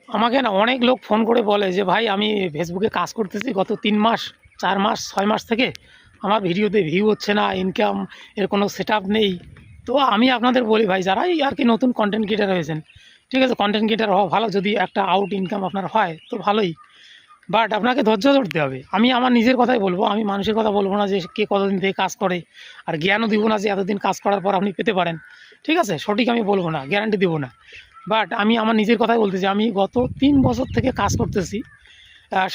আমাকে না অনেক লোক ফোন করে বলে যে ভাই আমি ফেসবুকে কাজ করতেছি গত 3 মাস 4 মাস 6 মাস থেকে আমার ভিডিওতে ভিউ হচ্ছে না, ইনকাম এর কোনো সেটআপ নেই। তো আমি আপনাদের বলি ভাই, যারা এই আর কি নতুন কন্টেন্ট ক্রিয়েটার হয়েছেন, ঠিক আছে, কন্টেন্ট ক্রিয়েটার হওয়া ভালো, যদি একটা আউট ইনকাম আপনার হয় তো ভালোই, বাট আপনাকে ধৈর্য ধরতে হবে। আমি আমার নিজের কথাই বলবো, আমি মানুষের কথা বলবো না যে কে কতদিন থেকে কাজ করে, আর জ্ঞানও দিব না যে এতদিন কাজ করার পর আপনি পেতে পারেন। ঠিক আছে, সঠিক আমি বলবো না, গ্যারান্টি দিব না, বাট আমি আমার নিজের কথাই বলতেছি। আমি গত 3 বছর থেকে কাজ করতেছি,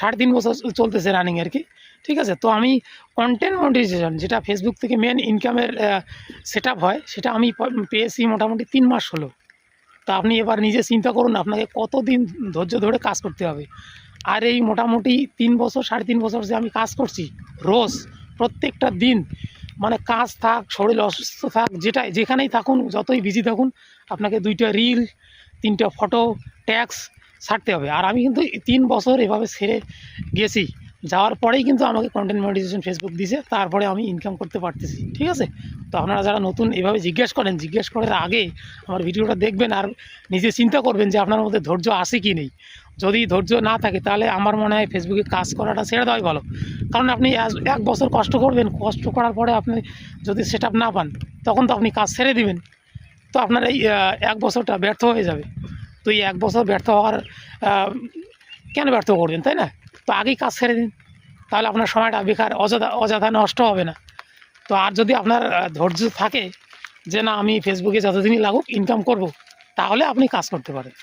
3.5 বছর চলতেছে রানিং আর কি। ঠিক আছে, তো আমি কন্টেন্ট মনিটাইজেশন, যেটা ফেসবুক থেকে মেন ইনকামের সেটআপ হয়, সেটা আমি পেয়েছি মোটামুটি 3 মাস হলো। তা আপনি এবার নিজে চিন্তা করুন আপনাকে কতদিন ধৈর্য ধরে কাজ করতে হবে। আর এই মোটামুটি 3 বছর 3.5 বছর যে আমি কাজ করছি রোজ প্রত্যেকটা দিন, মানে কাজ থাক, শরীর অসুস্থ থাক, যেখানেই থাকুন, যতই বিজি থাকুন, আপনাকে 2টা রিল 3টা ফটো ট্যাক্স ছাড়তে হবে। আর আমি কিন্তু 3 বছর এভাবে ছেড়ে গেছি, যাওয়ার পরেই কিন্তু আমাকে কন্টেন্ট মনিটাইজেশন ফেসবুক দিছে, তারপরে আমি ইনকাম করতে পারতেছি। ঠিক আছে, তো আপনারা যারা নতুন এভাবে জিজ্ঞেস করার আগে আমার ভিডিওটা দেখবেন আর নিজে চিন্তা করবেন যে আপনার মধ্যে ধৈর্য আছে কি নেই। যদি ধৈর্য না থাকে তাহলে আমার মনে হয় ফেসবুকে কাজ করাটা ছেড়ে দেওয়াই ভালো। কারণ আপনি 1 বছর কষ্ট করবেন, কষ্ট করার পরে আপনি যদি সেটআপ না পান, তখন তো আপনি কাজ ছেড়ে দিবেন। তো আপনার এই 1 বছরটা ব্যর্থ হয়ে যাবে। তো এই 1 বছর ব্যর্থ হওয়ার কেন ব্যর্থ করবেন, তাই না? তো আগেই কাজ ছেড়ে দিন, তাহলে আপনার সময়টা বেকার অযথা নষ্ট হবে না। তো আর যদি আপনার ধৈর্য থাকে যে না, আমি ফেসবুকে যতদিনই লাগুক ইনকাম করব, তাহলে আপনি কাজ করতে পারেন।